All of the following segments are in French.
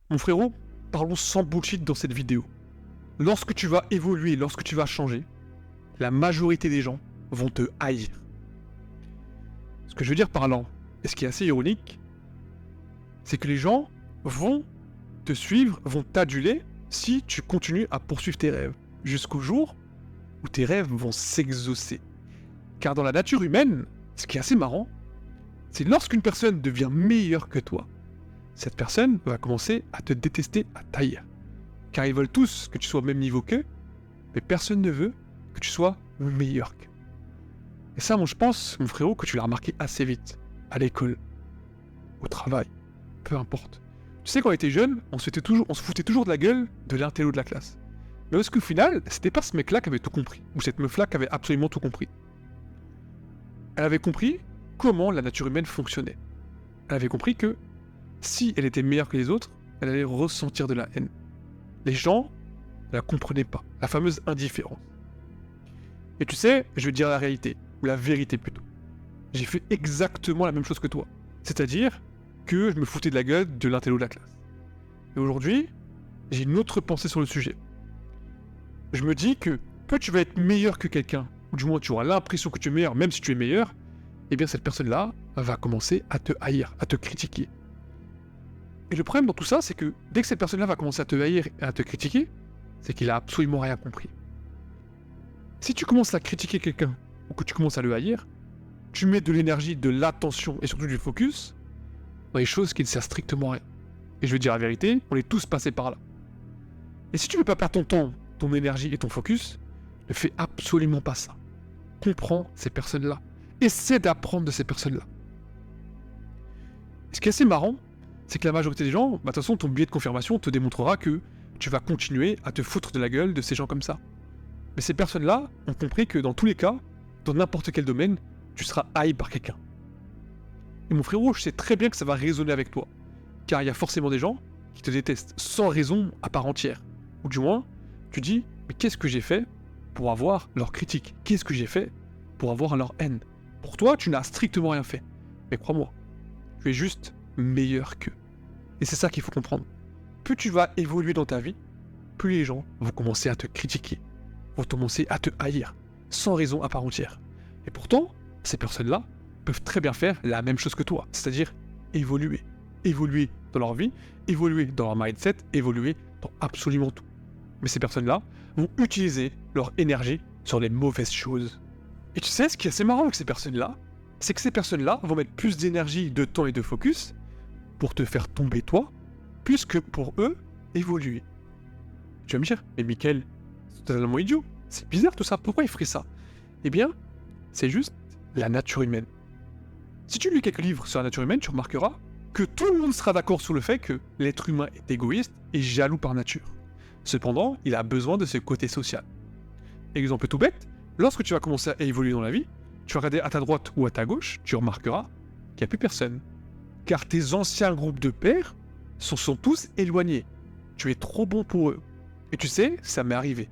Mon frérot, parlons sans bullshit dans cette vidéo. Lorsque tu vas évoluer, lorsque tu vas changer, la majorité des gens vont te haïr. Ce que je veux dire par là, et ce qui est assez ironique, c'est que les gens vont te suivre, vont t'aduler si tu continues à poursuivre tes rêves, jusqu'au jour où tes rêves vont s'exaucer. Car dans la nature humaine, ce qui est assez marrant, c'est lorsqu'une personne devient meilleure que toi, cette personne va commencer à te détester, à t'haïr. Car ils veulent tous que tu sois au même niveau qu'eux, mais personne ne veut que tu sois meilleur qu'eux. Et ça, moi je pense, mon frérot, que tu l'as remarqué assez vite. À l'école, au travail, peu importe. Tu sais, quand on était jeune, on se foutait toujours de la gueule de l'intello de la classe. Mais parce qu'au final, c'était pas ce mec-là qui avait tout compris, ou cette meuf-là qui avait absolument tout compris. Elle avait compris comment la nature humaine fonctionnait. Elle avait compris que si elle était meilleure que les autres, elle allait ressentir de la haine. Les gens ne la comprenaient pas, la fameuse indifférence. Et tu sais, je vais te dire la réalité, ou la vérité plutôt. J'ai fait exactement la même chose que toi. C'est-à-dire que je me foutais de la gueule de l'intello de la classe. Et aujourd'hui, j'ai une autre pensée sur le sujet. Je me dis que plus tu vas être meilleur que quelqu'un, ou du moins tu auras l'impression que tu es meilleur, même si tu es meilleur, eh bien cette personne-là va commencer à te haïr, à te critiquer. Et le problème dans tout ça, c'est que dès que cette personne-là va commencer à te haïr et à te critiquer, c'est qu'il a absolument rien compris. Si tu commences à critiquer quelqu'un, ou que tu commences à le haïr, tu mets de l'énergie, de l'attention et surtout du focus dans les choses qui ne servent strictement à rien. Et je veux dire la vérité, on est tous passés par là. Et si tu veux pas perdre ton temps, ton énergie et ton focus, ne fais absolument pas ça. Comprends ces personnes-là. Essaie d'apprendre de ces personnes-là. Ce qui est assez marrant, c'est que la majorité des gens, de toute façon, ton biais de confirmation te démontrera que tu vas continuer à te foutre de la gueule de ces gens comme ça. Mais ces personnes-là ont compris que dans tous les cas, dans n'importe quel domaine, tu seras haï par quelqu'un. Et mon frérot, je sais très bien que ça va résonner avec toi. Car il y a forcément des gens qui te détestent sans raison à part entière. Ou du moins, tu dis, mais qu'est-ce que j'ai fait pour avoir leur critique? Qu'est-ce que j'ai fait pour avoir leur haine? Pour toi, tu n'as strictement rien fait. Mais crois-moi, tu es juste meilleur qu'eux. Et c'est ça qu'il faut comprendre. Plus tu vas évoluer dans ta vie, plus les gens vont commencer à te critiquer, vont commencer à te haïr, sans raison à part entière. Et pourtant, ces personnes-là peuvent très bien faire la même chose que toi, c'est-à-dire évoluer. Évoluer dans leur vie, évoluer dans leur mindset, évoluer dans absolument tout. Mais ces personnes-là vont utiliser leur énergie sur les mauvaises choses. Et tu sais, ce qui est assez marrant avec ces personnes-là, c'est que ces personnes-là vont mettre plus d'énergie, de temps et de focus pour te faire tomber toi, plus que pour eux évoluer. Tu vas me dire, mais Mickaël, c'est totalement idiot, c'est bizarre tout ça, pourquoi il ferait ça? Eh bien, c'est juste la nature humaine. Si tu lis quelques livres sur la nature humaine, tu remarqueras que tout le monde sera d'accord sur le fait que l'être humain est égoïste et jaloux par nature. Cependant, il a besoin de ce côté social. Exemple tout bête, lorsque tu vas commencer à évoluer dans la vie, tu vas regarder à ta droite ou à ta gauche, tu remarqueras qu'il n'y a plus personne. Car tes anciens groupes de pairs sont tous éloignés. Tu es trop bon pour eux. Et tu sais, ça m'est arrivé.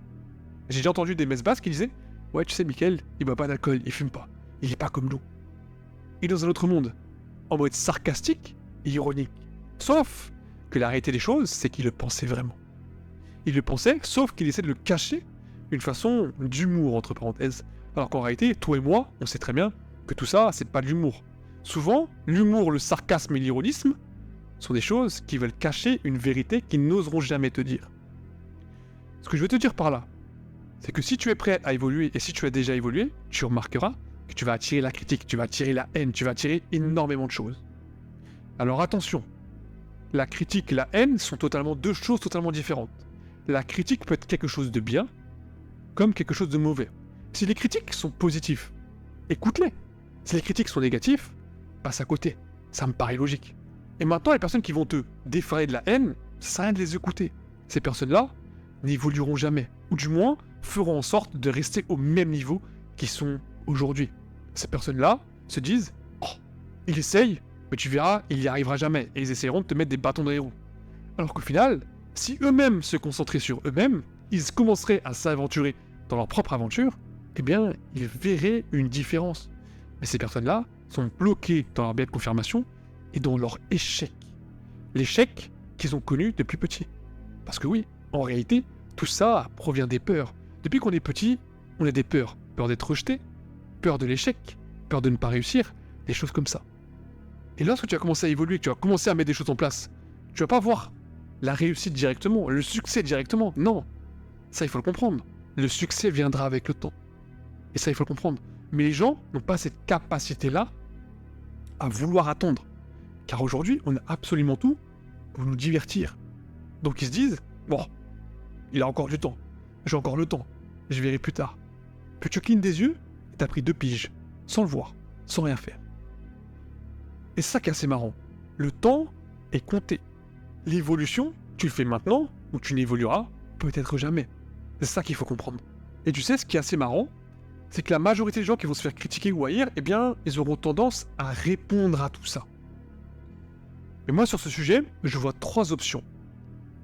J'ai déjà entendu des messes basses qui disaient « Ouais, tu sais, Mickaël, il boit pas d'alcool, il fume pas. Il est pas comme nous. » Il est dans un autre monde, en mode sarcastique et ironique. Sauf que la réalité des choses, c'est qu'il le pensait vraiment. Il le pensait, sauf qu'il essaie de le cacher d'une façon d'humour, entre parenthèses. Alors qu'en réalité, toi et moi, on sait très bien que tout ça, c'est pas de l'humour. Souvent, l'humour, le sarcasme et l'ironisme sont des choses qui veulent cacher une vérité qu'ils n'oseront jamais te dire. Ce que je veux te dire par là, c'est que si tu es prêt à évoluer et si tu as déjà évolué, tu remarqueras que tu vas attirer la critique, tu vas attirer la haine, tu vas attirer énormément de choses. Alors attention, la critique et la haine sont totalement deux choses totalement différentes. La critique peut être quelque chose de bien, comme quelque chose de mauvais. Si les critiques sont positifs, écoute-les. Si les critiques sont négatifs, passe à côté. Ça me paraît logique. Et maintenant, les personnes qui vont te déferler de la haine, ça sert à rien de les écouter. Ces personnes-là n'évolueront jamais, ou du moins feront en sorte de rester au même niveau qu'ils sont aujourd'hui. Ces personnes-là se disent « Oh, il essaye, mais tu verras, il n'y arrivera jamais. » Et ils essaieront de te mettre des bâtons dans les roues. Alors qu'au final, si eux-mêmes se concentraient sur eux-mêmes, ils commenceraient à s'aventurer dans leur propre aventure, eh bien, ils verraient une différence. Mais ces personnes-là sont bloquées dans leur biais de confirmation et dans leur échec. L'échec, qu'ils ont connues depuis petit. Parce que oui, en réalité, tout ça provient des peurs. Depuis qu'on est petit, on a des peurs. Peur d'être rejeté, peur de l'échec, peur de ne pas réussir, des choses comme ça. Et lorsque tu vas commencer à évoluer, que tu vas commencer à mettre des choses en place, tu vas pas voir la réussite directement, le succès directement. Non, ça il faut le comprendre. Le succès viendra avec le temps. Et ça il faut le comprendre. Mais les gens n'ont pas cette capacité-là à vouloir attendre. Car aujourd'hui, on a absolument tout pour nous divertir. Donc ils se disent, bon, il a encore du temps, j'ai encore le temps, je verrai plus tard. Puis tu clignes des yeux et t'as pris 2 piges, sans le voir, sans rien faire. Et c'est ça qui est assez marrant. Le temps est compté. L'évolution, tu le fais maintenant, ou tu n'évolueras peut-être jamais. C'est ça qu'il faut comprendre. Et tu sais, ce qui est assez marrant, c'est que la majorité des gens qui vont se faire critiquer ou haïr, eh bien, ils auront tendance à répondre à tout ça. Mais moi, sur ce sujet, je vois 3 options.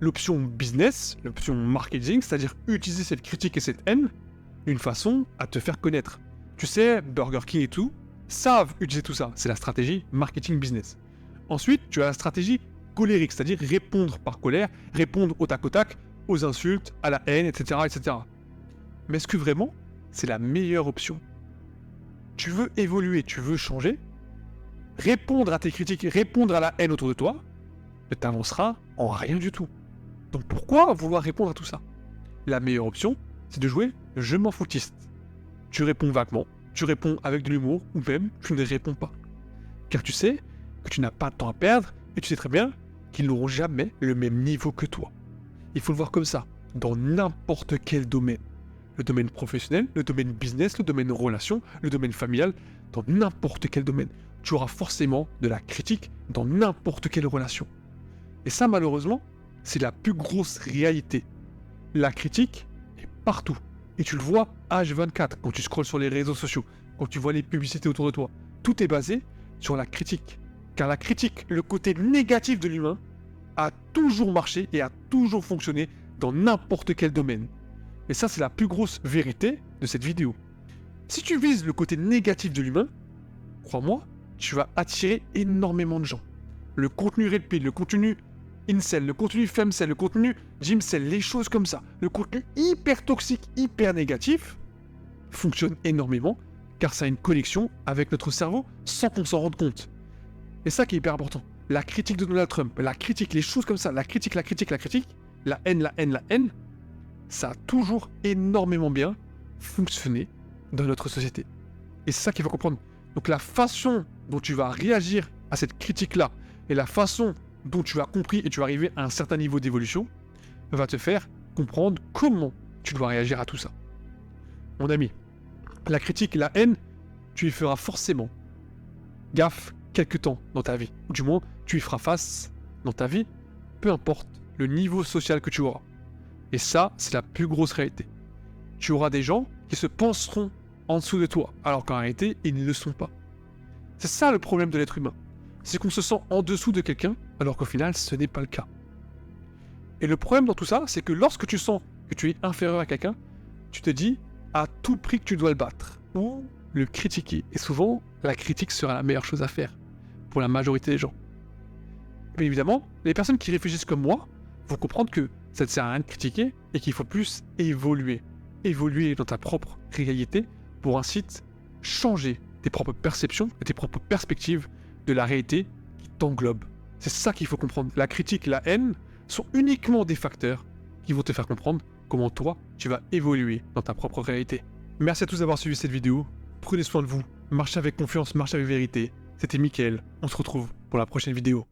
L'option business, l'option marketing, c'est-à-dire utiliser cette critique et cette haine d'une façon à te faire connaître. Tu sais, Burger King et tout savent utiliser tout ça. C'est la stratégie marketing business. Ensuite, tu as la stratégie colérique, c'est-à-dire répondre par colère, répondre au tac au tac, aux insultes, à la haine, etc., etc. Mais est-ce que vraiment, c'est la meilleure option? Tu veux évoluer, tu veux changer, répondre à tes critiques, répondre à la haine autour de toi, ne t'avancera en rien du tout. Donc pourquoi vouloir répondre à tout ça? La meilleure option, c'est de jouer je m'en foutiste. Tu réponds vaguement, tu réponds avec de l'humour, ou même tu ne réponds pas. Car tu sais que tu n'as pas de temps à perdre, et tu sais très bien qu'ils n'auront jamais le même niveau que toi. Il faut le voir comme ça, dans n'importe quel domaine. Le domaine professionnel, le domaine business, le domaine relation, le domaine familial, dans n'importe quel domaine. Tu auras forcément de la critique dans n'importe quelle relation. Et ça, malheureusement, c'est la plus grosse réalité. La critique est partout. Et tu le vois H24 quand tu scrolles sur les réseaux sociaux, quand tu vois les publicités autour de toi. Tout est basé sur la critique. Car la critique, le côté négatif de l'humain, a toujours marché et a toujours fonctionné dans n'importe quel domaine. Et ça, c'est la plus grosse vérité de cette vidéo. Si tu vises le côté négatif de l'humain, crois-moi, tu vas attirer énormément de gens. Le contenu Red Pill, le contenu Incel, le contenu Femcel, le contenu Gymcel, les choses comme ça, le contenu hyper toxique, hyper négatif, fonctionne énormément car ça a une connexion avec notre cerveau sans qu'on s'en rende compte. Et ça qui est hyper important. La critique de Donald Trump, la critique, les choses comme ça, la critique, la haine, ça a toujours énormément bien fonctionné dans notre société. Et c'est ça qu'il faut comprendre. Donc la façon dont tu vas réagir à cette critique-là et la façon dont tu as compris et tu vas arriver à un certain niveau d'évolution va te faire comprendre comment tu dois réagir à tout ça. Mon ami, la critique et la haine, tu y feras forcément gaffe quelque temps dans ta vie. Du moins, tu y feras face dans ta vie, peu importe le niveau social que tu auras. Et ça, c'est la plus grosse réalité. Tu auras des gens qui se penseront en dessous de toi, alors qu'en réalité, ils ne le sont pas. C'est ça le problème de l'être humain. C'est qu'on se sent en dessous de quelqu'un, alors qu'au final, ce n'est pas le cas. Et le problème dans tout ça, c'est que lorsque tu sens que tu es inférieur à quelqu'un, tu te dis à tout prix que tu dois le battre, ou le critiquer. Et souvent, la critique sera la meilleure chose à faire, pour la majorité des gens. Mais évidemment, les personnes qui réfléchissent comme moi vont comprendre que ça ne sert à rien de critiquer et qu'il faut plus évoluer. Évoluer dans ta propre réalité pour ainsi changer tes propres perceptions et tes propres perspectives de la réalité qui t'englobe. C'est ça qu'il faut comprendre. La critique et la haine sont uniquement des facteurs qui vont te faire comprendre comment toi, tu vas évoluer dans ta propre réalité. Merci à tous d'avoir suivi cette vidéo. Prenez soin de vous. Marchez avec confiance, marchez avec vérité. C'était Mickaël. On se retrouve pour la prochaine vidéo.